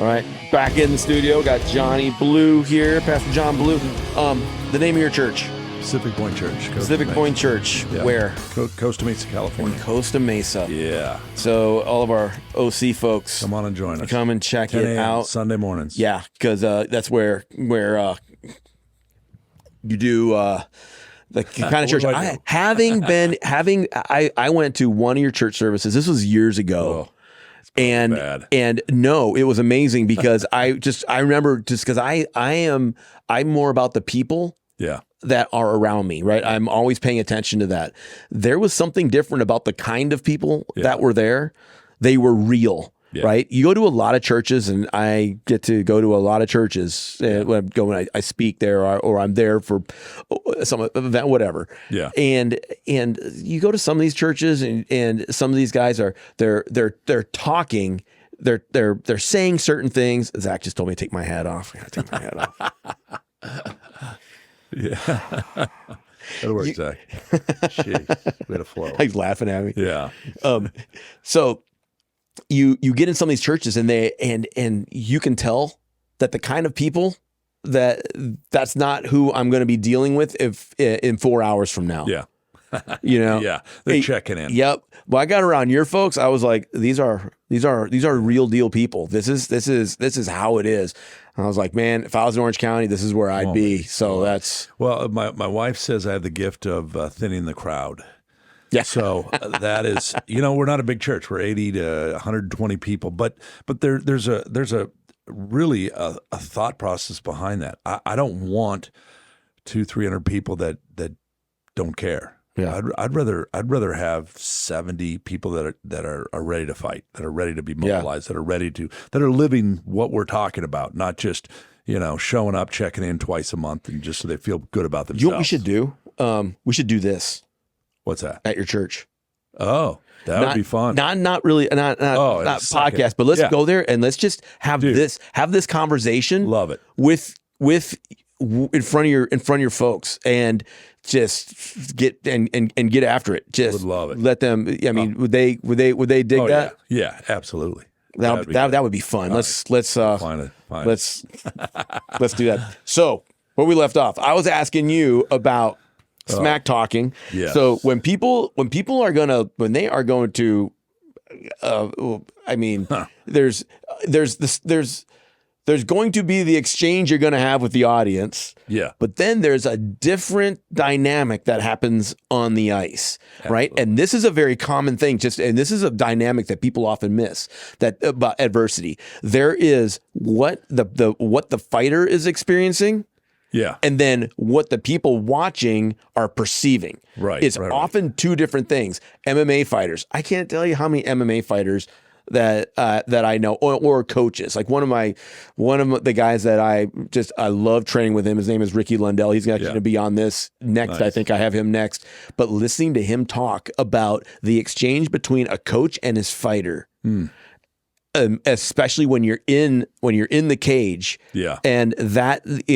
All right, back in the studio, got Johnny Blue here, Pastor John Blue. The name of your church? Pacific Point Church. Pacific Point Church. Yeah. Where? Costa Mesa, California. In Costa Mesa. Yeah. So all of our OC folks, come on and join us. Come and check it out. Sunday mornings. Yeah, because that's where you do the kind of church. I went to one of your church services. This was years ago. Oh. And no, it was amazing because I remember because I'm more about the people that are around me, right? I'm always paying attention to that. There was something different about the kind of people that were there. They were real. Yeah. Right. You go to a lot of churches, and I get to go to a lot of churches when I speak there, or I'm there for some event, whatever. Yeah. And you go to some of these churches, and some of these guys they're talking, they're saying certain things. Zach just told me to take my hat off. I gotta take my hat off. Yeah. That'll work, Zach. Jeez, we had a flow. He's laughing at me. Yeah. So. You get in some of these churches, and you can tell that the kind of people that's not who I'm going to be dealing with if in 4 hours from now. Yeah. Yeah, they're checking in. Yep. Well, I got around your folks. I was like, these are real deal people. This is how it is. And I was like, man, if I was in Orange County, this is where I'd be. So that's my wife says I have the gift of thinning the crowd. Yeah. So that is, we're not a big church. We're 80 to 120 people, but there's a really a thought process behind that. I don't want 200-300 people that don't care. Yeah. I'd rather have 70 people that are ready to fight, that are ready to be mobilized, that are living what we're talking about, not just showing up, checking in twice a month, and just so they feel good about themselves. You know what we should do? We should do this. What's that? At your church. Oh, that would be fun. Not really, not podcast, but let's go there and let's just have this conversation. Love it. With in front of your folks, and just get and get after it. Just would love it. Let them. I mean, would they dig that? Yeah, absolutely. That would be fun. Let's find it. Let's do that. So where we left off, I was asking you about smack talking. Yes. So when they are going to, there's going to be the exchange you're going to have with the audience. Yeah. But then there's a different dynamic that happens on the ice, right? And this is a very common thing. And this is a dynamic that people often miss about adversity. There is what the fighter is experiencing. Yeah. And then what the people watching are perceiving. Right. It's often two different things. MMA fighters. I can't tell you how many MMA fighters that I know, or coaches. Like one of the guys that I love training with him. His name is Ricky Lundell. He's actually going to be on this next. Nice. I think I have him next. But listening to him talk about the exchange between a coach and his fighter. Especially when you're in the cage, and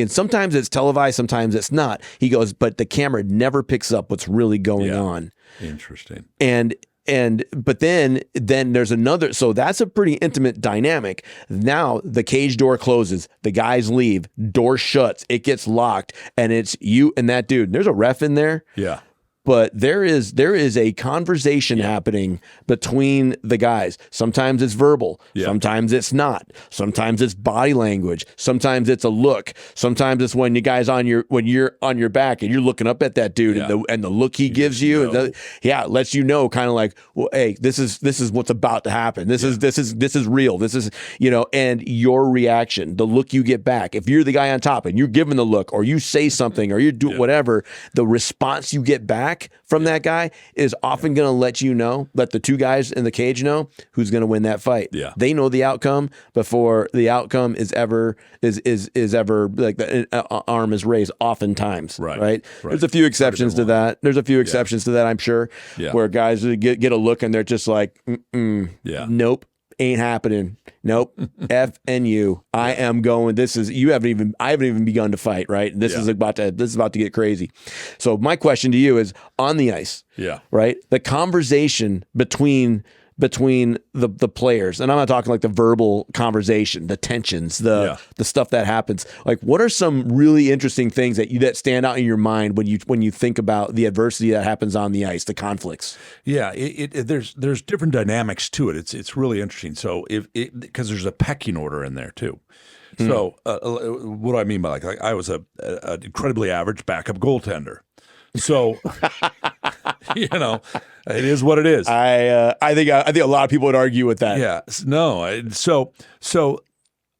sometimes it's televised, sometimes it's not. He goes, but the camera never picks up what's really going on. Interesting. But then there's another. So that's a pretty intimate dynamic. Now the cage door closes, the guys leave, door shuts, it gets locked, and it's you and that dude. There's a ref in there. Yeah. But there is a conversation happening between the guys. Sometimes it's verbal. Yeah. Sometimes it's not. Sometimes it's body language. Sometimes it's a look. Sometimes it's when you're on your back and you're looking up at that dude and the look he gives you. It lets you know kind of like, well, hey, this is what's about to happen. This is real. This is, and your reaction, the look you get back. If you're the guy on top and you're giving the look, or you say something, or you do whatever, the response you get back from that guy is often going to let the two guys in the cage know who's going to win that fight. Yeah. They know the outcome before the outcome is ever like the arm is raised oftentimes. Right. There's a few exceptions to that. I'm sure, where guys get a look and they're just like, nope. Ain't happening. Nope. F and you. I am going. I haven't even begun to fight, right? This is about to get crazy. So my question to you is, on the ice, right? The conversation between between the players, and I'm not talking like the verbal conversation, the tensions, the stuff that happens. Like, what are some really interesting things that stand out in your mind when you think about the adversity that happens on the ice, the conflicts? Yeah, there's different dynamics to it. It's really interesting. So because there's a pecking order in there too. So what do I mean by like I was an incredibly average backup goaltender. So it is what it is. I think a lot of people would argue with that. Yeah. No. So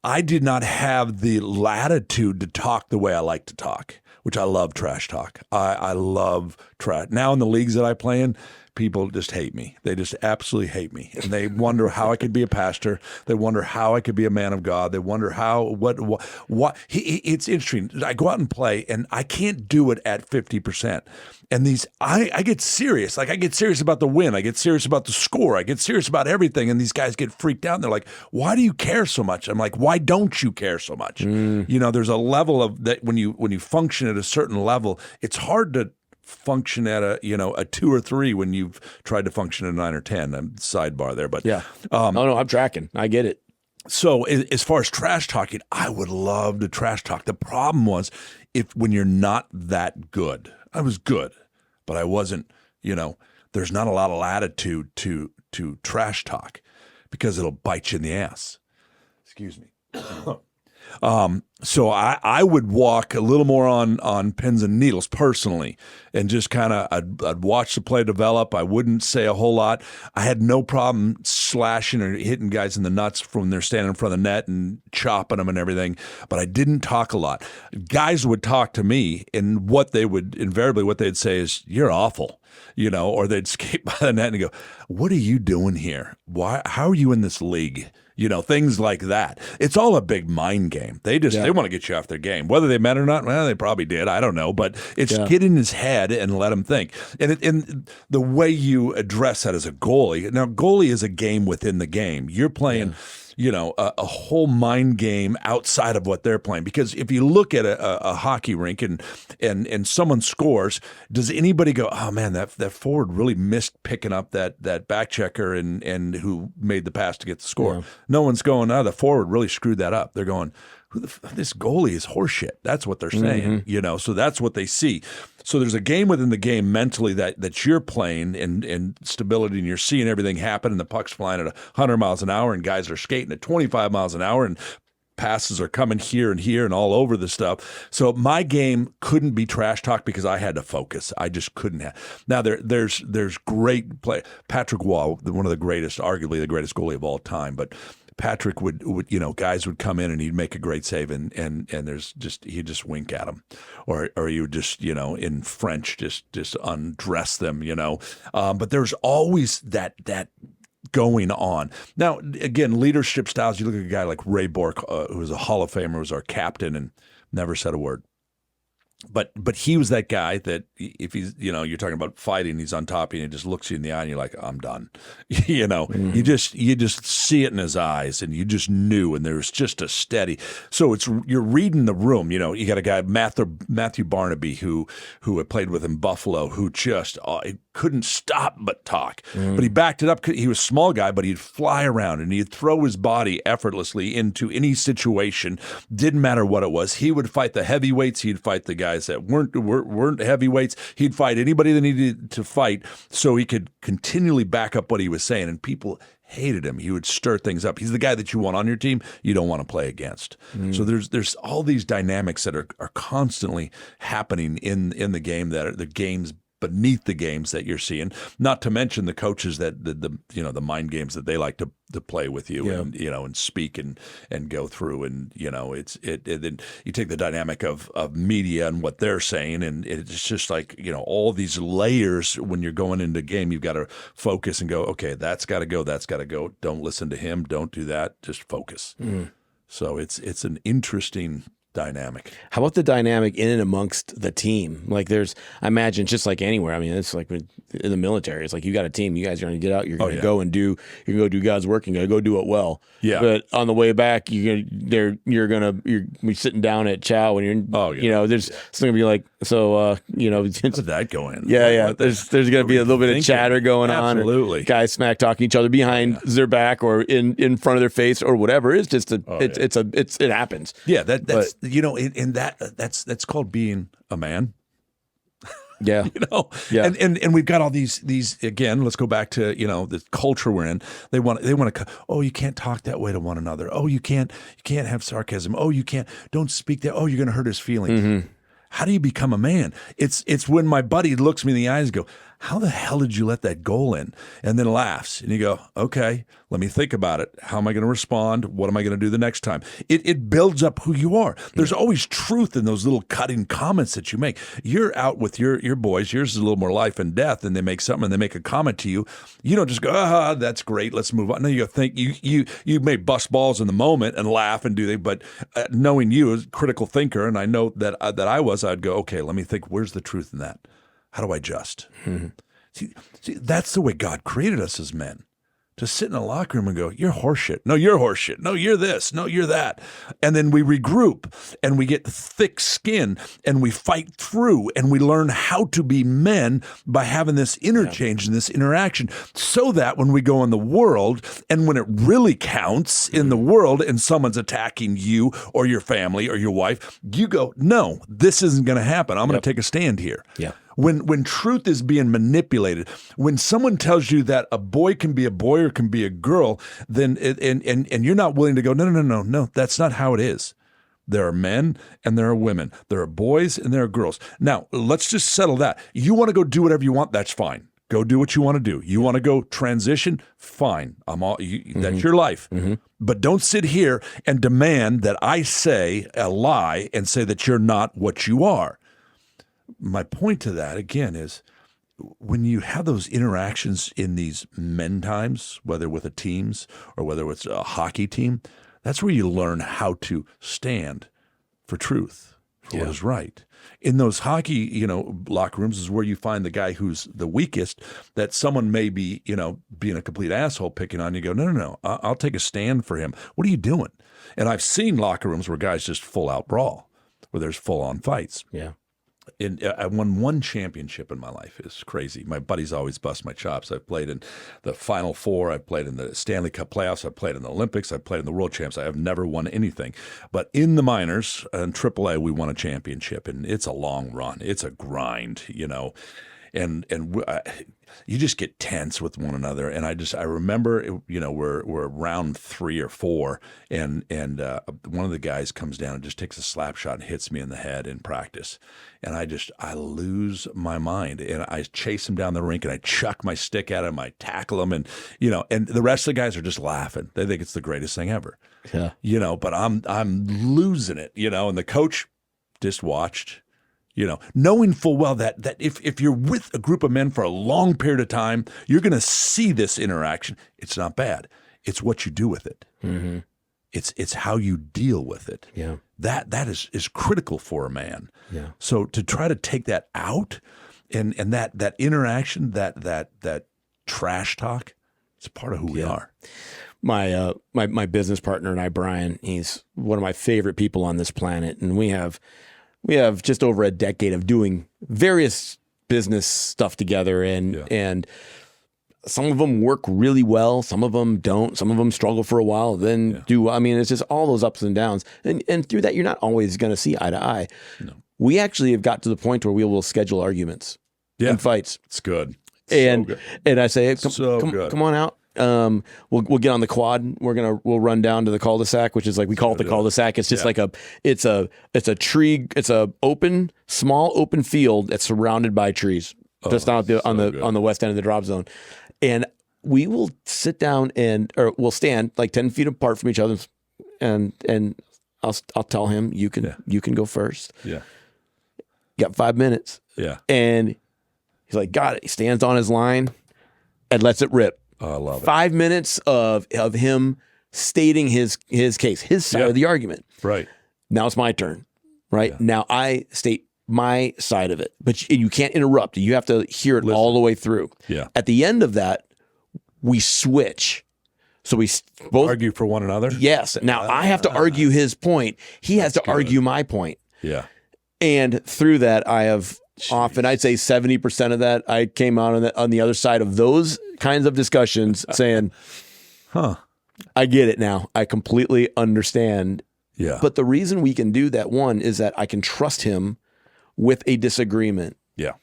I did not have the latitude to talk the way I like to talk, which I love trash talk. I love trash. Now in the leagues that I play in, people just hate me. They just absolutely hate me. And they wonder how I could be a pastor. They wonder how I could be a man of God. They wonder what. It's interesting. I go out and play, and I can't do it at 50%. And I get serious. Like, I get serious about the win. I get serious about the score. I get serious about everything. And these guys get freaked out. And they're like, why do you care so much? I'm like, why don't you care so much? There's a level of that when you function at a certain level, it's hard to function at a 2 or 3 when you've tried to function at a 9 or 10. Sidebar there, but yeah. No, I'm tracking. I get it. So as far as trash talking, I would love to trash talk. The problem was when you're not that good. I was good, but I wasn't. There's not a lot of latitude to trash talk because it'll bite you in the ass. Excuse me. So I would walk a little more on pins and needles personally, and just kind of I'd watch the play develop. I wouldn't say a whole lot. I had no problem slashing or hitting guys in the nuts from their standing in front of the net and chopping them and everything, but I didn't talk a lot. Guys would talk to me, and what they'd say is, "You're awful." Or they'd skate by the net and go, "What are you doing here? How are you in this league?" Things like that. It's all a big mind game. They want to get you off their game. Whether they meant it or not, well, they probably did. I don't know. But it's get in his head and let him think. And the way you address that as a goalie. Now, goalie is a game within the game. You're playing a whole mind game outside of what they're playing. Because if you look at a hockey rink and someone scores, does anybody go, "Oh man, that forward really missed picking up that back checker and who made the pass to get the score?" Yeah. No one's going, "Oh, the forward really screwed that up." They're going, "This goalie is horseshit." That's what they're saying. So that's what they see. So there's a game within the game mentally that you're playing and stability, and you're seeing everything happen, and the puck's flying at 100 miles an hour, and guys are skating at 25 miles an hour, and passes are coming here and all over the stuff. So my game couldn't be trash talk because I had to focus. I just couldn't have. Now there's great play. Patrick Waugh, one of the greatest, arguably the greatest goalie of all time, but Patrick would guys would come in and he'd make a great save and he'd just wink at them, or he would just in French just undress them, but there's always that going on. Now again, leadership styles. You look at a guy like Ray Bork, who was a Hall of Famer, was our captain and never said a word. But he was that guy that if he's, you're talking about fighting, he's on top of you and he just looks you in the eye and you're like, "I'm done." You just see it in his eyes and you just knew, and there's just a steady. So you're reading the room. You got a guy, Matthew Barnaby, who had played with in Buffalo, who just couldn't stop but talk. But he backed it up. He was a small guy, but he'd fly around and he'd throw his body effortlessly into any situation. Didn't matter what it was. He would fight the heavyweights. He'd fight the guys that weren't heavyweights. He'd fight anybody that needed to fight so he could continually back up what he was saying. And people hated him. He would stir things up. He's the guy that you want on your team, you don't want to play against. So there's all these dynamics that are constantly happening in the game, that are the games beneath the games that you're seeing, not to mention the coaches that the mind games that they like to play with you and speak and go through, and then you take the dynamic of media and what they're saying, and it's just like all these layers. When you're going into a game, you've got to focus and go, okay, that's got to go, don't listen to him, don't do that, just focus. So it's an interesting dynamic. How about the dynamic in and amongst the team? Like I imagine just like anywhere. I mean, it's like in the military. It's like you got a team. You guys are going to get out. You're going to go do God's work. You're going to go do it well. Yeah. But on the way back, you're be sitting down at chow and there's it's going to be like, so, How did that go in? Yeah. There's going to be a little bit of chatter going on. Absolutely. Guys smack talking each other behind their back or in front of their face or whatever. It's just it happens. Yeah. That's called being a man. Yeah. Yeah. And we've got all these again, let's go back to, the culture we're in. They want to, you can't talk that way to one another. Oh, you can't have sarcasm. Oh, don't speak that. Oh, you're going to hurt his feelings. Mm-hmm. How do you become a man? It's when my buddy looks me in the eyes and go, how the hell did you let that goal in? And then laughs. And you go, okay, let me think about it. How am I going to respond? What am I going to do the next time? It builds up who you are. There's always truth in those little cutting comments that you make. You're out with your boys. Yours is a little more life and death, and they make something and they make a comment to you. You don't just go, that's great, let's move on. No, you think you may bust balls in the moment and laugh and do that, but knowing you as a critical thinker, and I know that I'd go, okay, let me think, where's the truth in that? How do I adjust? Mm-hmm. See, that's the way God created us as men. To sit in a locker room and go, you're horseshit. No, you're horseshit. No, you're this. No, you're that. And then we regroup and we get thick skin and we fight through and we learn how to be men by having this interchange and this interaction so that when we go in the world and when it really counts in the world and someone's attacking you or your family or your wife, you go, no, this isn't going to happen. I'm going to take a stand here. Yeah. When truth is being manipulated, when someone tells you that a boy can be a boy or can be a girl, then and you're not willing to go, no, that's not how it is. There are men and there are women. There are boys and there are girls. Now, let's just settle that. You want to go do whatever you want, that's fine. Go do what you want to do. You want to go transition, fine. That's your life. Mm-hmm. But don't sit here and demand that I say a lie and say that you're not what you are. My point to that, again, is when you have those interactions in these men times, whether with a teams or whether it's a hockey team, that's where you learn how to stand for truth, for what is right. In those hockey, locker rooms is where you find the guy who's the weakest, that someone may be, being a complete asshole picking on you. Go, no, I'll take a stand for him. What are you doing? And I've seen locker rooms where guys just full out brawl, where there's full on fights. Yeah. I won one championship in my life. It's crazy. My buddies always bust my chops. I've played in the Final Four. I've played in the Stanley Cup playoffs. I've played in the Olympics. I've played in the World Champs. I have never won anything. But in the minors and AAA, we won a championship, and it's a long run. It's a grind, and you just get tense with one another. And I remember, we're round 3 or 4, and one of the guys comes down and just takes a slap shot and hits me in the head in practice. And I lose my mind, and I chase him down the rink and I chuck my stick at him. I tackle him, and the rest of the guys are just laughing. They think it's the greatest thing ever. Yeah. But I'm losing it, and the coach just watched. Knowing full well that if you're with a group of men for a long period of time, you're going to see this interaction. It's not bad. It's what you do with it. Mm-hmm. It's how you deal with it. Yeah. That is critical for a man. Yeah. So to try to take that out and that interaction, that trash talk, it's part of who we are. My business partner and I, Brian, he's one of my favorite people on this planet, and we have just over a decade of doing various business stuff together, and some of them work really well, some of them don't, some of them struggle for a while, then do. I mean, it's just all those ups and downs, and through that, you're not always going to see eye to eye. No. We actually have got to the point where we will schedule arguments and fights. It's good. And I say, hey, come on out. We'll get on the quad. We'll run down to the cul-de-sac, which is like, we call it the cul-de-sac. It's just like it's a tree. It's a small open field that's surrounded by trees, just on the west end of the drop zone. And we will sit down or we'll stand like 10 feet apart from each other. And I'll tell him, you can go first. Yeah. You got 5 minutes. Yeah. And he's like, got it. He stands on his line and lets it rip. Oh, I love it. 5 minutes of him stating his case, his side of the argument. Right. Now it's my turn. right? Yeah. Now I state my side of it, but you can't interrupt. You have to hear it all the way through. Yeah. At the end of that, we switch. So we both argue for one another. Yes. Now I have to argue his point. He has to argue my point. Yeah. And through that, I have often, I'd say 70% of that, I came out on the other side of those kinds of discussions saying, I get it now. I completely understand. Yeah. But the reason we can do that, one, is that I can trust him with a disagreement. Yeah.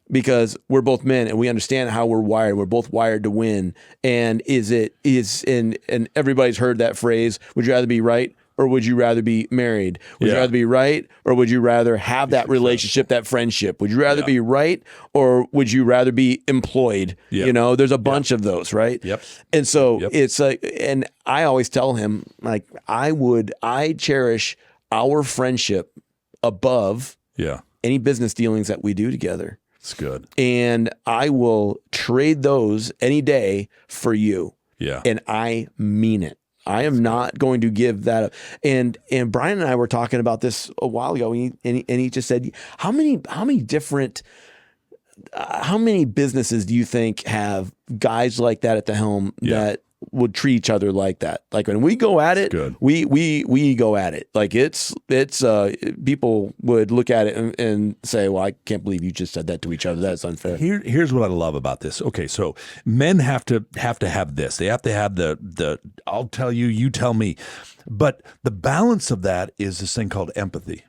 Because we're both men and we understand how we're wired. We're both wired to win. And and everybody's heard that phrase, would you rather be right or would you rather be married? Would you rather be right or would you rather have that relationship, that friendship? Would you rather be right or would you rather be employed? Yep. You know, there's a bunch of those, right? Yep. And so it's like, and I always tell him, like, I cherish our friendship above any business dealings that we do together. It's good. And I will trade those any day for you. Yeah. And I mean it. I am not going to give that up. And Brian and I were talking about this a while ago, and he just said, how many businesses do you think have guys like that at the helm that would treat each other like that? Like when we go at it, we go at it. Like it's people would look at it and say, well, I can't believe you just said that to each other. That's unfair. Here's what I love about this. Okay, so men have to have this. They have to have the I'll tell you, you tell me. But the balance of that is this thing called empathy.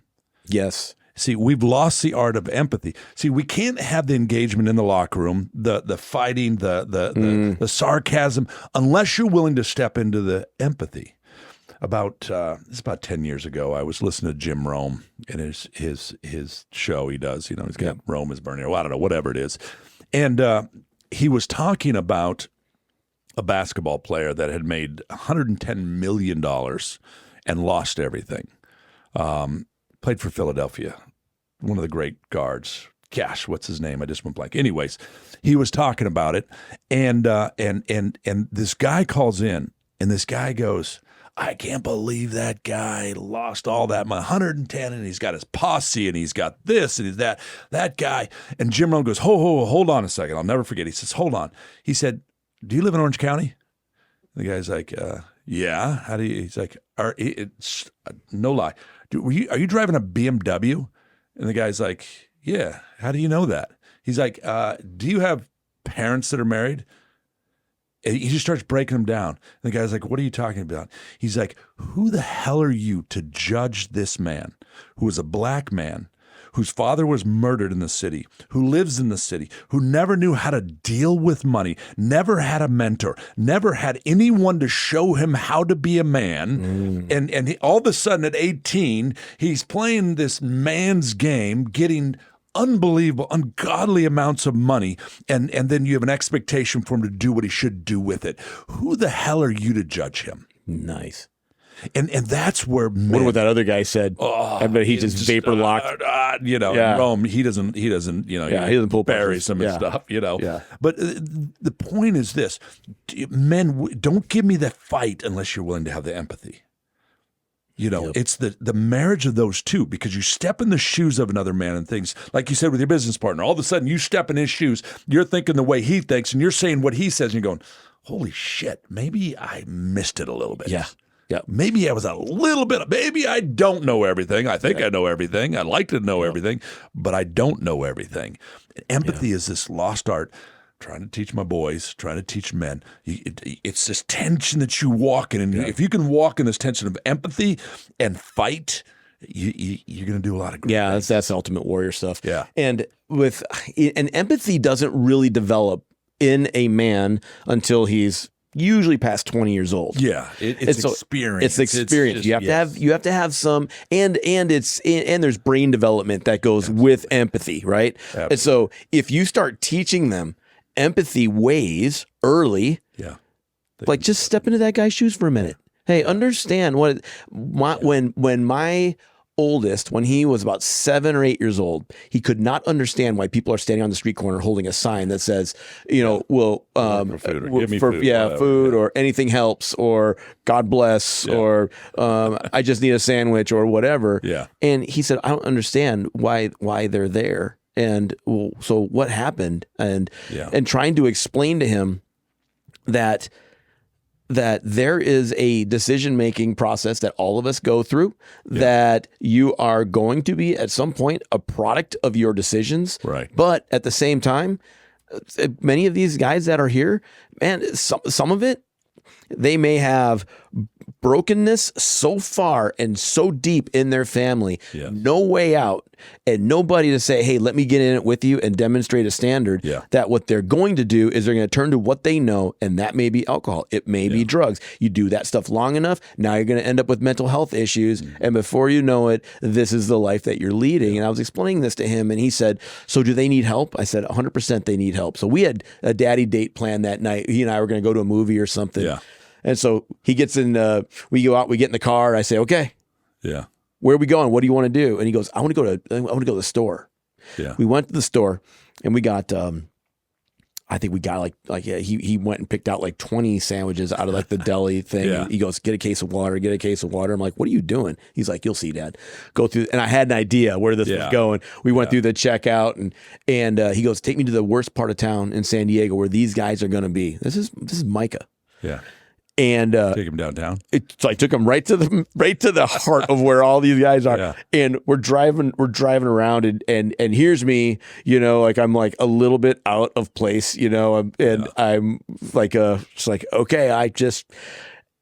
Yes. See, we've lost the art of empathy. See, we can't have the engagement in the locker room, the fighting, the sarcasm, unless you're willing to step into the empathy. It's about 10 years ago, I was listening to Jim Rome and his show he does. You know, he's got Rome is burning. Well, I don't know, whatever it is. And he was talking about a basketball player that had made $110 million and lost everything. Played for Philadelphia. One of the great guards. Gosh, what's his name? I just went blank. Anyways, he was talking about it, and this guy calls in, and this guy goes, I can't believe that guy lost all that money, 110, and he's got his posse, and he's got this, and he's that guy. And Jim Rohn goes, hold on a second. I'll never forget. He says, hold on. He said, do you live in Orange County? And the guy's like, yeah. How do you? He's like, it's no lie. Are you driving a BMW? And the guy's like, yeah. How do you know that? He's like, do you have parents that are married? And he just starts breaking them down. And the guy's like, what are you talking about? He's like, who the hell are you to judge this man who is a black man, whose father was murdered in the city, who lives in the city, who never knew how to deal with money, never had a mentor, never had anyone to show him how to be a man. And all of a sudden at 18, he's playing this man's game, getting unbelievable, ungodly amounts of money, and then you have an expectation for him to do what he should do with it. Who the hell are you to judge him? Nice. And that's where men, wonder what that other guy said. I bet he just vapor locked. Rome, he doesn't, he doesn't pull bury some stuff, Yeah. But the point is this: men, don't give me the fight unless you're willing to have the empathy. It's the marriage of those two, because you step in the shoes of another man and things, like you said with your business partner, all of a sudden you step in his shoes, you're thinking the way he thinks, and you're saying what he says, and you're going, holy shit, maybe I missed it a little bit. Yeah. Maybe I was a little bit, maybe I don't know everything. I think I know everything. I'd like to know everything, but I don't know everything. Empathy is this lost art. Trying to teach my boys, trying to teach men. It's this tension that you walk in. And if you can walk in this tension of empathy and fight, you're going to do a lot of great things. That's ultimate warrior stuff. Yeah. And empathy doesn't really develop in a man until he's usually past 20 years old. Yeah, it's experience. It's experience. You have to have some, and there's brain development that goes with empathy, right? Absolutely. And so if you start teaching them empathy ways early, like just step into that guy's shoes for a minute. Hey, understand when my oldest, when he was about 7 or 8 years old, he could not understand why people are standing on the street corner holding a sign that says, food or anything helps or God bless or I just need a sandwich or whatever. Yeah. And he said, I don't understand why they're there. And so what happened? And trying to explain to him that there is a decision-making process that all of us go through, that you are going to be at some point a product of your decisions. Right. But at the same time, many of these guys that are here, man, some of it, they may have brokenness so far and so deep in their family, no way out, and nobody to say, hey, let me get in it with you and demonstrate a standard, that what they're going to do is they're going to turn to what they know, and that may be alcohol. It may be drugs. You do that stuff long enough, now you're going to end up with mental health issues, and before you know it, this is the life that you're leading. And I was explaining this to him, and he said, so do they need help? I said, 100% they need help. So we had a daddy date plan that night. He and I were going to go to a movie or something. Yeah. And so he gets in, we go out, we get in the car. I say, okay, where are we going? What do you want to do? And he goes, I want to go to the store. Yeah. We went to the store and we got, I think we got he went and picked out like 20 sandwiches out of like the deli thing. Yeah. He goes, get a case of water. I'm like, what are you doing? He's like, you'll see, Dad. Go through. And I had an idea where this was going. We went through the checkout and he goes, take me to the worst part of town in San Diego where these guys are going to be. This is Micah. Yeah. And take him downtown. So I took him right to the heart of where all these guys are. Yeah. And we're driving around and here's me, like I'm like a little bit out of place, and I'm like just like, okay,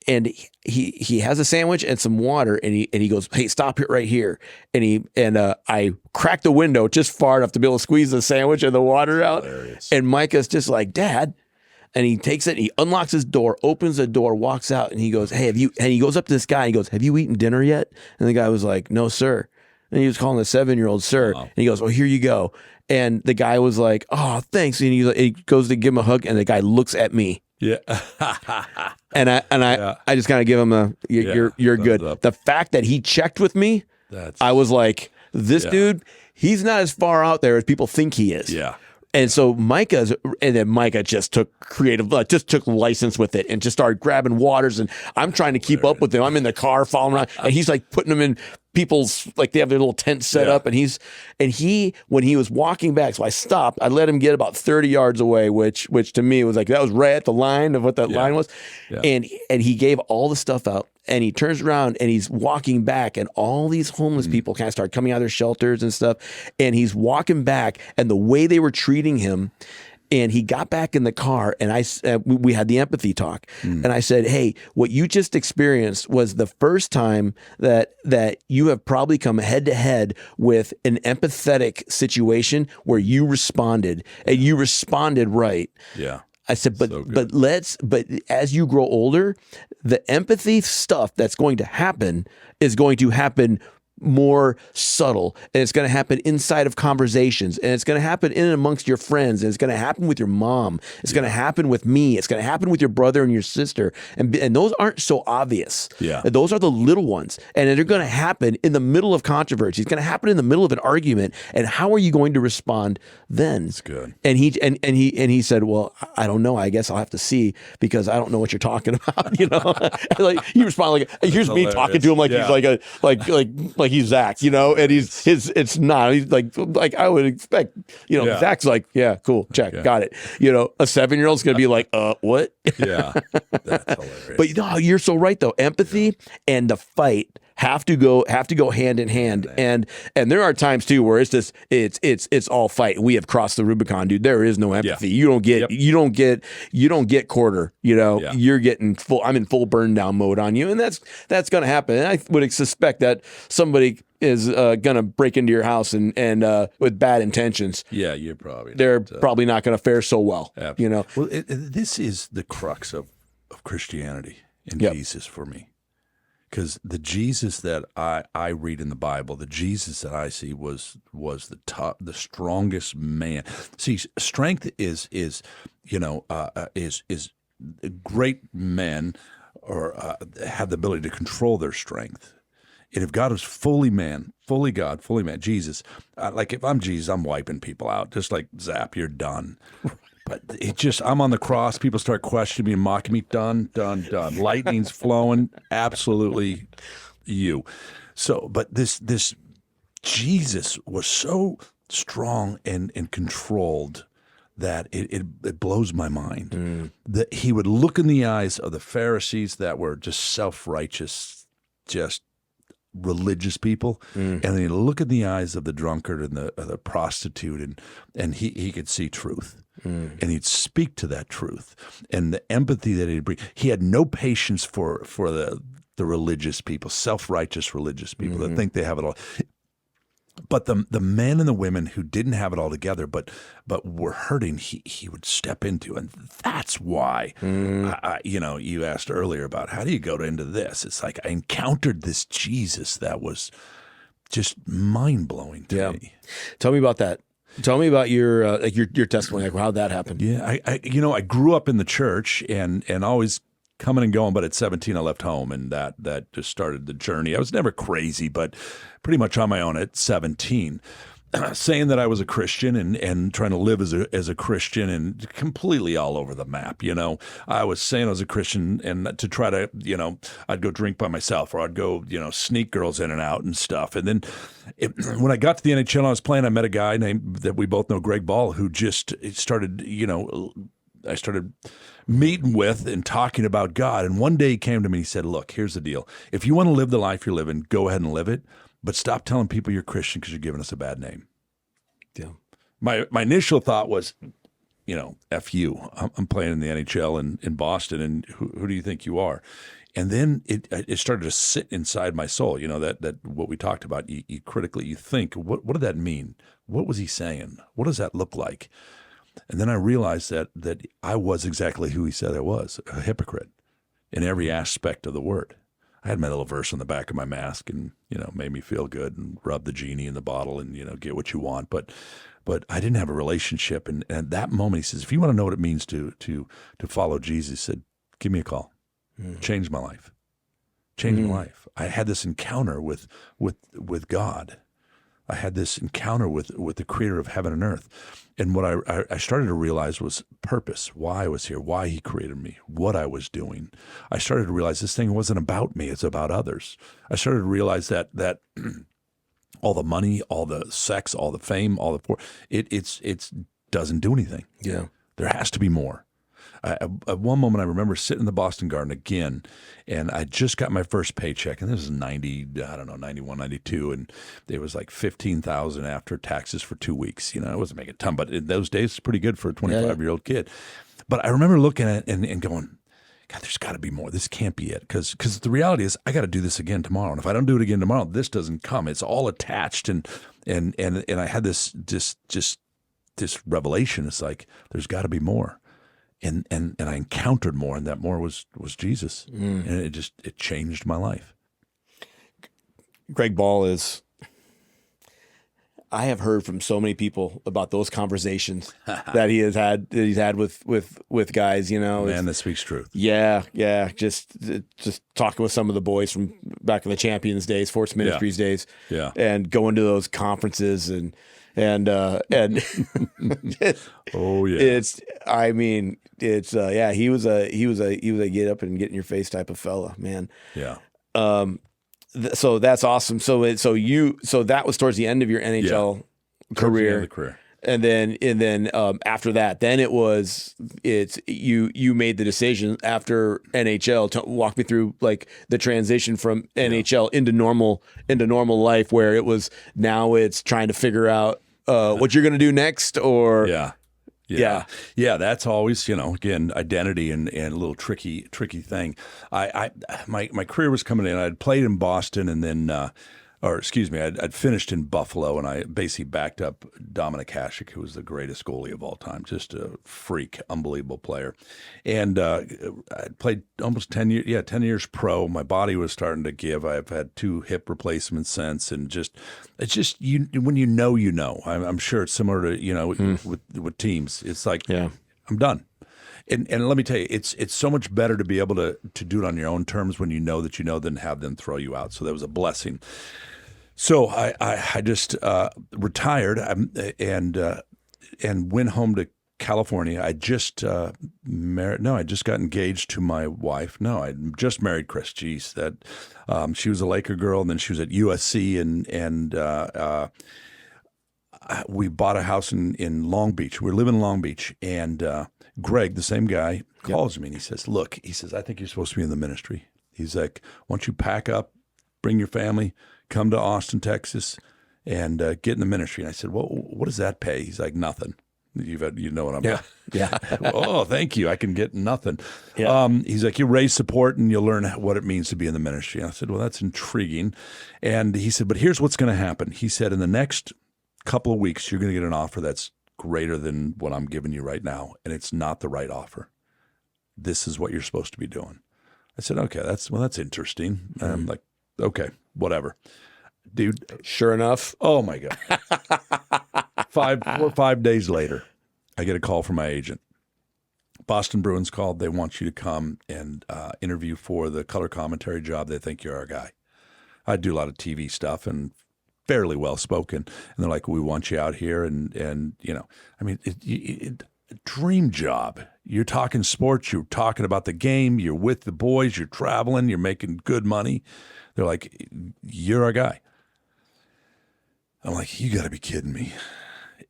and he has a sandwich and some water and he goes, hey, stop it right here. And I cracked the window just far enough to be able to squeeze the sandwich and the water out. Hilarious. And Micah's just like, Dad. And he takes it, and he unlocks his door, opens the door, walks out, and he goes, hey, and he goes up to this guy, and he goes, have you eaten dinner yet? And the guy was like, no, sir. And he was calling the 7-year-old sir. Wow. And he goes, well, here you go. And the guy was like, oh, thanks. And he goes to give him a hug, and the guy looks at me. Yeah. and I just kind of give him you're good. Up. The fact that he checked with me, I was like, this dude, he's not as far out there as people think he is. Yeah. And so Micah just took license with it and just started grabbing waters. And I'm trying to keep up with him. I'm in the car following around, and he's like putting them in people's, like they have their little tent set up. And he when he was walking back, so I stopped. I let him get about 30 yards away, which to me was like, that was right at the line of what that line was. Yeah. And he gave all the stuff out. And he turns around and he's walking back, and all these homeless people kind of start coming out of their shelters and stuff. And he's walking back, and the way they were treating him, and he got back in the car, and we had the empathy talk. And I said, hey, what you just experienced was the first time that you have probably come head to head with an empathetic situation where you responded, and you responded right. Yeah. I said, but as you grow older, the empathy stuff that's going to happen is going to happen more subtle, and it's going to happen inside of conversations, and it's going to happen in and amongst your friends, and it's going to happen with your mom. It's going to happen with me. It's going to happen with your brother and your sister, and those aren't so obvious. Yeah, those are the little ones, and they're going to happen in the middle of controversy. It's going to happen in the middle of an argument, and how are you going to respond then? That's good. And he said, well, I don't know. I guess I'll have to see, because I don't know what you're talking about. Like he responded like, here's me talking to him like he's like he's Zach, and it's not. He's like I would expect, Zach's like, yeah, cool, check, got it. A 7-year-old's gonna be like, what? Yeah, that's hilarious. But you're so right though. Empathy and the fight have to go hand in hand. And there are times too where it's just it's all fight. We have crossed the Rubicon, dude. There is no empathy. You don't get quarter. You're getting full. I'm in full burn down mode on you, and that's gonna happen. And I would suspect that somebody is gonna break into your house and with bad intentions. Yeah, you're probably they're probably not gonna fare so well. Absolutely. Well, this is the crux of Christianity and Jesus for me. Because the Jesus that I read in the Bible, the Jesus that I see was the strongest man. See, strength is great men or have the ability to control their strength. And if God was fully man, fully God, fully man, Jesus, like if I'm Jesus, I'm wiping people out. Just like, zap, you're done. But it just, I'm on the cross. People start questioning me and mocking me. Done, done, done. Lightning's flowing. Absolutely you. So, but this Jesus was so strong and controlled that it blows my mind. That he would look in the eyes of the Pharisees that were just self-righteous, just religious people, and then he'd look in the eyes of the drunkard and the prostitute, and he could see truth. And he'd speak to that truth. And the empathy that he'd bring. He had no patience for the religious people, self-righteous religious people that think they have it all. But the men and the women who didn't have it all together, but were hurting, he would step into, and that's why. You asked earlier about how do you go into this? It's like I encountered this Jesus that was just mind blowing to me. Tell me about that. Tell me about your testimony, like how that happened. Yeah, I grew up in the church and always coming and going, but at 17 I left home, and that just started the journey. I was never crazy, but pretty much on my own at 17, saying that I was a Christian and trying to live as a Christian, and completely all over the map. I was saying I was a Christian and to try to, I'd go drink by myself, or I'd go, sneak girls in and out and stuff. And then when I got to the NHL, I was playing, I met a guy named, that we both know, Greg Ball, who just started, I started meeting with and talking about God. And one day he came to me and he said, look, here's the deal. If you want to live the life you're living, go ahead and live it, but stop telling people you're Christian because you're giving us a bad name. Yeah. My initial thought was, F you. I'm playing in the NHL in Boston, and who do you think you are? And then it started to sit inside my soul, that what we talked about, you critically, you think, what did that mean? What was he saying? What does that look like? And then I realized that I was exactly who he said I was, a hypocrite in every aspect of the word. I had my little verse on the back of my mask, and made me feel good, and rub the genie in the bottle, and get what you want. But I didn't have a relationship. And at that moment, he says, if you want to know what it means to follow Jesus, he said, give me a call. Change my life. Change my life. I had this encounter with God. I had this encounter with the creator of heaven and earth. And what I started to realize was purpose, why I was here, why he created me, what I was doing. I started to realize this thing wasn't about me, it's about others. I started to realize that all the money, all the sex, all the fame, all the it doesn't do anything. Yeah. There has to be more. At one moment, I remember sitting in the Boston Garden again, and I just got my first paycheck, and this was 91, 92, and it was like $15,000 after taxes for 2 weeks. I wasn't making a ton, but in those days, it's pretty good for a 25-year-old kid. But I remember looking at it and going, God, there's got to be more. This can't be it, because the reality is I got to do this again tomorrow, and if I don't do it again tomorrow, this doesn't come. It's all attached, and I had this revelation. It's like there's got to be more. And I encountered more, and that more was Jesus, and it changed my life. Greg Ball is. I have heard from so many people about those conversations that he's had with guys. Man, that speaks truth. Yeah. Just talking with some of the boys from back in the Champions days, Force Ministries days, and going to those conferences and oh yeah, he was a get up and get in your face type of fella, man. Yeah. So that's awesome. So that was towards the end of your NHL career. And then after that, then you made the decision after NHL to walk me through like the transition from NHL into normal life, where it was now it's trying to figure out what you're going to do next, or Yeah, that's always, again, identity and a little tricky thing. My career was coming in. I'd played in Boston, and then, I'd finished in Buffalo, and I basically backed up Dominic Hasek, who was the greatest goalie of all time, just a freak, unbelievable player. And I played almost 10 years pro. My body was starting to give. I've had 2 hip replacements since, and it's just when you know. I'm sure it's similar to with teams. It's like I'm done. And let me tell you, it's so much better to be able to do it on your own terms when you know that you know than have them throw you out. So that was a blessing. So I just retired and went home to California. I just married. No, I just got engaged to my wife. No, I just married Chris. Jeez, that she was a Laker girl, and then she was at USC, and we bought a house in Long Beach. We were living in Long Beach, and Greg, the same guy, calls me and he says, "Look," he says, "I think you're supposed to be in the ministry." He's like, "Why don't you pack up, bring your family, come to Austin, Texas, and get in the ministry?" And I said, "Well, what does that pay?" He's like, "Nothing." You know what I'm Yeah. Yeah. Oh, thank you. I can get nothing. Yeah. He's like, "You raise support and you'll learn what it means to be in the ministry." And I said, "Well, that's intriguing." And he said, "But here's what's going to happen." He said, "In the next couple of weeks, you're going to get an offer that's greater than what I'm giving you right now. And it's not the right offer. This is what you're supposed to be doing." I said, "Okay, that's interesting." And I'm like, "Okay, whatever." Dude. Sure enough. Oh my God. 4 or 5 days later, I get a call from my agent. Boston Bruins called. They want you to come and interview for the color commentary job. They think you're our guy. I do a lot of TV stuff and fairly well spoken. And they're like, "We want you out here." And you know, I mean, dream job. You're talking sports. You're talking about the game. You're with the boys. You're traveling. You're making good money. They're like, "You're our guy." I'm like, "You got to be kidding me."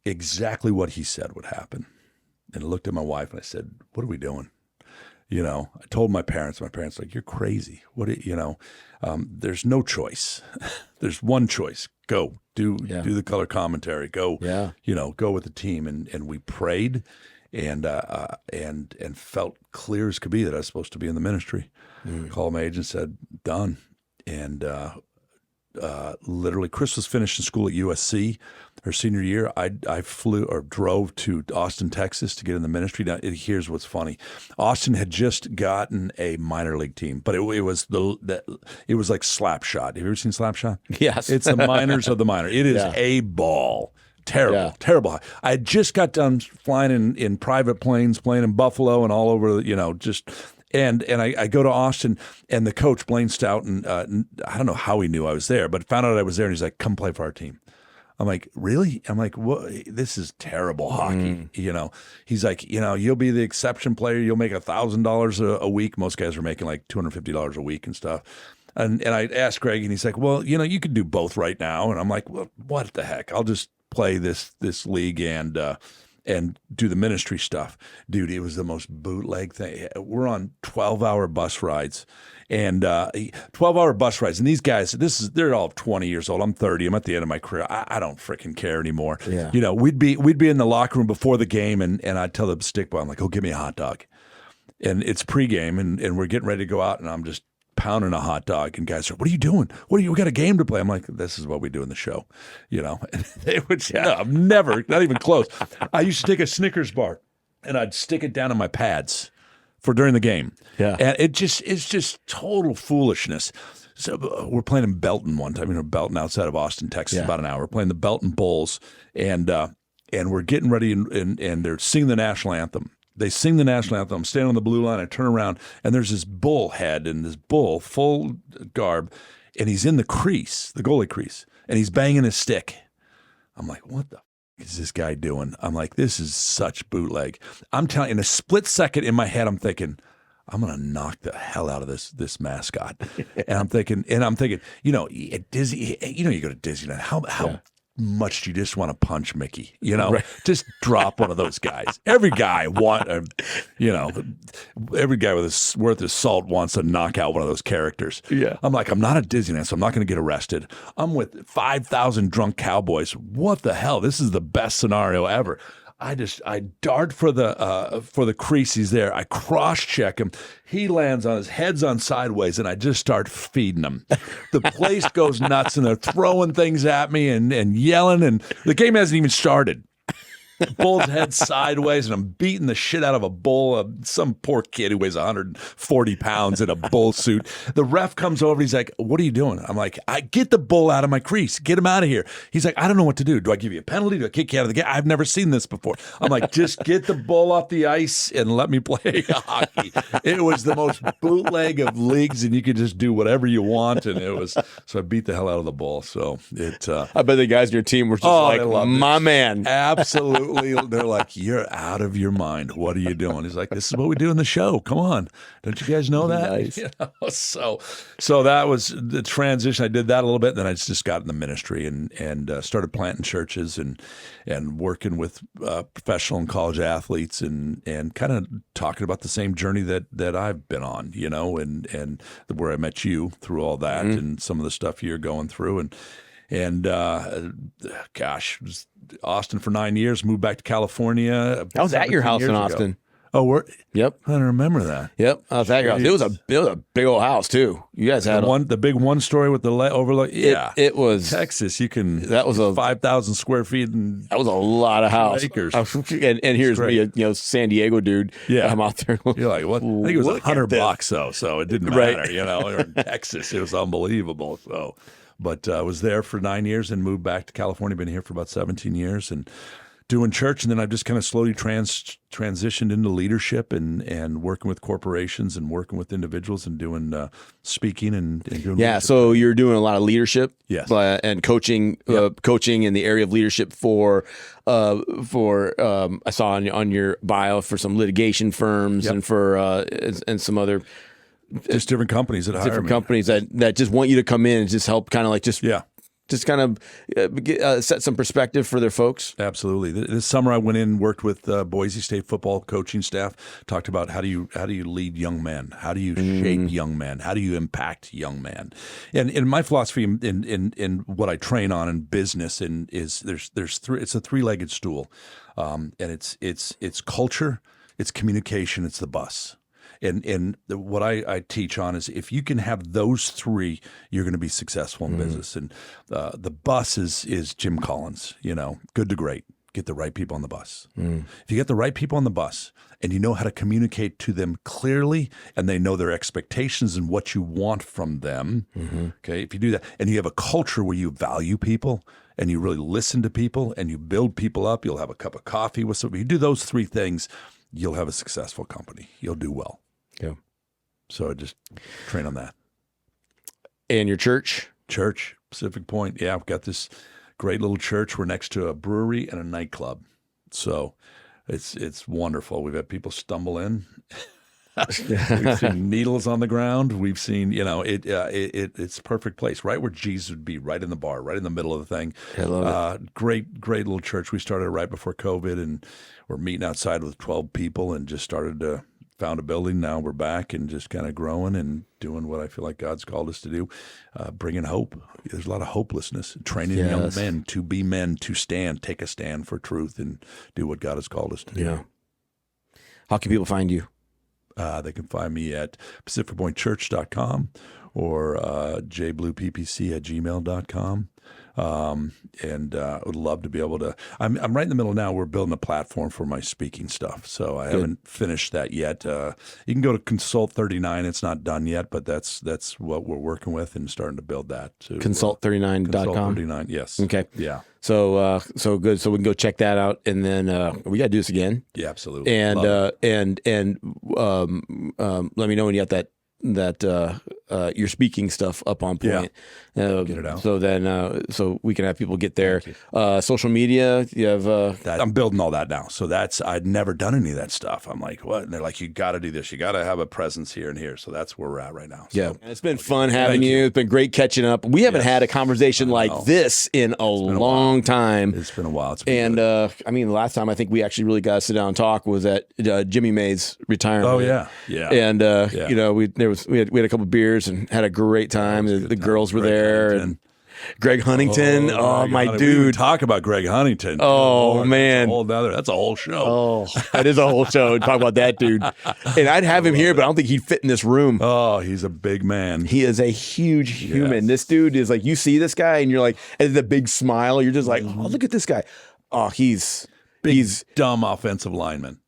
Exactly what he said would happen. And I looked at my wife and I said, "What are we doing?" You know, I told my parents. My parents were like, "You're crazy. There's no choice. There's one choice. Go do the color commentary. Go, go with the team." And we prayed and felt clear as could be that I was supposed to be in the ministry. Called my agent, said, "Done." And literally, Chris was finishing school at USC her senior year. I flew or drove to Austin, Texas to get in the ministry. Now, here's what's funny: Austin had just gotten a minor league team, but it was like Slapshot. Have you ever seen Slapshot? Yes, it's the minors of the minor. It is a ball. Terrible. I had just got done flying in private planes, playing in Buffalo and all over. And I go to Austin, and the coach, Blaine Stout, and I don't know how he knew I was there, but found out I was there, and he's like, "Come play for our team." I'm like, "Really?" I'm like, "What? This is terrible hockey." He's like, "You'll be the exception player. You'll make $1,000 a week." Most guys are making like $250 a week and stuff. And I asked Greg, and he's like, "Well, you could do both right now." And I'm like, "Well, what the heck? I'll just play this league and do the ministry stuff." Dude, it was the most bootleg thing. We're on 12-hour bus rides, and 12-hour bus rides. And these guys, they're all 20 years old. I'm 30. I'm at the end of my career. I don't freaking care anymore. Yeah. We'd be in the locker room before the game, and I'd tell the stick boy, I'm like, "Oh, give me a hot dog." And it's pregame, and we're getting ready to go out, and I'm just pounding a hot dog, and guys are, "What are you doing? We got a game to play." I'm like, "This is what we do in the show," And they would say, "No, I'm never, not even close." I used to take a Snickers bar and I'd stick it down in my pads for during the game. Yeah, and it's just total foolishness. So we're playing in Belton one time. Belton outside of Austin, Texas, about an hour. We're playing the Belton Bulls, and we're getting ready, and they're singing the national anthem. They sing the national anthem. I'm standing on the blue line. I turn around, and there's this bull head and this bull, full garb, and he's in the crease, the goalie crease, and he's banging his stick. I'm like, "What the f- is this guy doing?" I'm like, "This is such bootleg." I'm telling you, in a split second in my head, I'm thinking, "I'm going to knock the hell out of this mascot." And I'm thinking, at Disney, you go to Disneyland, how much do you just want to punch Mickey? Right. Just drop one of those guys. Every guy every guy worth his salt wants to knock out one of those characters. Yeah. I'm like, I'm not at Disneyland, so I'm not going to get arrested. I'm with 5,000 drunk cowboys. What the hell? This is the best scenario ever. I dart for the crease. He's there. I cross-check him. He lands on his head's on sideways, and I just start feeding him. The place goes nuts, and they're throwing things at me and yelling, and the game hasn't even started. bull's head sideways, and I'm beating the shit out of a bull. Some poor kid who weighs 140 pounds in a bull suit. The ref comes over. He's like, "What are you doing?" I'm like, "I get the bull out of my crease. Get him out of here." He's like, "I don't know what to do. Do I give you a penalty? Do I kick you out of the game? I've never seen this before." I'm like, "Just get the bull off the ice and let me play hockey." It was the most bootleg of leagues, and you could just do whatever you want. And it was, so I beat the hell out of the bull. So it. I bet the guys in your team were just like, "My man." Absolutely. They're like, "You're out of your mind. What are you doing?" He's like, "This is what we do in the show. Come on. Don't you guys know that?" Nice. You know? So that was the transition. I did that a little bit. Then I just got in the ministry and started planting churches and working with professional and college athletes and kind of talking about the same journey that I've been on, you know, and where I met you through all that and some of the stuff you're going through. And gosh, was Austin for 9 years, moved back to California. I was at your house in Austin. Ago. Oh, yep. I don't remember that. Yep, I was at your house. It was a big old house too. You guys had the big one story with the overlook. Yeah, it was Texas. That was 5,000 square feet, and that was a lot of house. Acres. And here's me, San Diego dude. Yeah, I'm out there. You're like, what? I think it was $100 though, so it didn't matter. You know, or in Texas, it was unbelievable. So. But I was there for 9 years and moved back to California. Been here for about 17 years and doing church. And then I've just kind of slowly transitioned into leadership and working with corporations and working with individuals and doing speaking and doing leadership. So you're doing a lot of leadership, yes, and coaching, coaching in the area of leadership for I saw on your bio for some litigation firms and for and some other. Just different companies that hire different companies that just want you to come in and just help kind of like just kind of set some perspective for their folks. Absolutely. This summer I went in and worked with Boise State football coaching staff, talked about how do you lead young men? How do you shape young men? How do you impact young men? And my philosophy in what I train on in business is there's three, it's a three-legged stool. And it's culture, it's communication, it's the bus. And what I teach on is if you can have those three, you're going to be successful in business. And the bus is Jim Collins, good to great. Get the right people on the bus. If you get the right people on the bus and you know how to communicate to them clearly and they know their expectations and what you want from them, okay, if you do that and you have a culture where you value people and you really listen to people and you build people up, you'll have a cup of coffee with somebody. You do those three things, you'll have a successful company. You'll do well. Yeah. So I just train on that. And your church? Church, Pacific Point. Yeah, I've got this great little church. We're next to a brewery and a nightclub. So it's wonderful. We've had people stumble in. We've seen needles on the ground. We've seen, it's a perfect place, right where Jesus would be, right in the bar, right in the middle of the thing. I love it. Great little church. We started right before COVID, and we're meeting outside with 12 people and just started to found a building. Now we're back and just kind of growing and doing what I feel like God's called us to do, bringing hope. There's a lot of hopelessness, training young men, to stand, take a stand for truth and do what God has called us to do. Yeah. How can people find you? They can find me at pacificpointchurch.com or jblueppc@gmail.com. And I would love to be able to. I'm right in the middle now. We're building a platform for my speaking stuff, so I haven't finished that yet. You can go to Consult 39. It's not done yet, but that's what we're working with and starting to build that. Consult39.com. Consult 39. Yes. Okay. Yeah. So good. So we can go check that out, and then we got to do this again. Yeah, absolutely. And let me know when you got that your speaking stuff up on point. Get it out. So then, so we can have people get there. Social media, you have. I'm building all that now. So I'd never done any of that stuff. I'm like, what? And they're like, you got to do this. You got to have a presence here and here. So that's where we're at right now. So, yeah, and it's been fun having you. It's been great catching up. We haven't had a conversation like this in a long time. It's been a while. It's been good. I mean, the last time I think we actually really got to sit down and talk was at Jimmy May's retirement. Oh yeah. And we had a couple of beers and had a great time. The girls were there. And Greg Huntington, my dude. Talk about Greg Huntington. Oh, man. That's a whole show. Oh, that is a whole show. Talk about that dude. And I'd have him here, but I don't think he'd fit in this room. Oh, he's a big man. He is a huge human. Yes. This dude is like, you see this guy and you're like, and the big smile, you're just like, oh, look at this guy. Oh, he's he's dumb offensive lineman.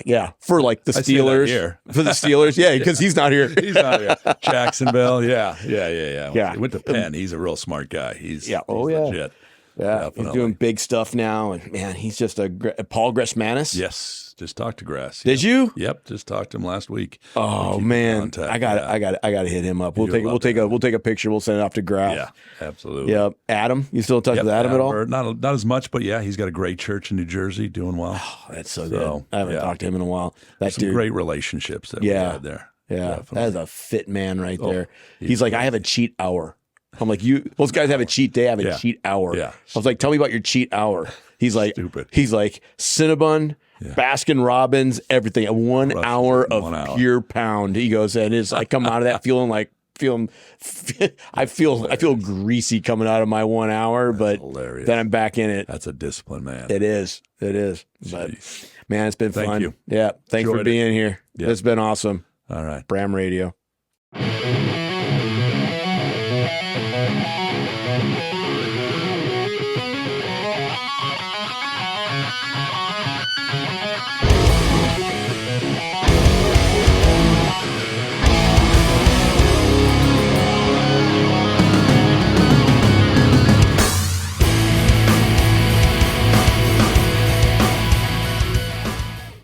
Yeah, for like the I say that Steelers. here. For the Steelers, yeah, because he's not here. He's not here. Jacksonville, yeah. Yeah. He went to Penn. He's a real smart guy. He's legit. Yeah, Definitely. he's doing big stuff now, and man, he's just Paul Gressmanis. Yes, just talked to Grass. Did you? Yep, just talked to him last week. Oh man, I got to hit him up. We'll take a picture. We'll send it off to Graff. Yeah, absolutely. Yeah, Adam, you still in touch with Adam at all? Not as much, but yeah, he's got a great church in New Jersey, doing well. Oh, that's so good. I haven't talked to him in a while. That's some great relationships that we had there. Yeah, definitely. That is a fit man right there. He's like, I have a cheat hour. I'm like, those guys have a cheat day. I have a cheat hour. Yeah. I was like, tell me about your cheat hour. He's like, Stupid. He's like, Cinnabon, Baskin Robbins, everything. 1 hour of pure pound. He goes, and it's like, come out of that I feel greasy coming out of my 1 hour, but hilarious. Then I'm back in it. That's a discipline, man. It is. But man, it's been fun. Thank you. Yeah. Thanks for being here. Yeah. It's been awesome. All right. Bram Radio.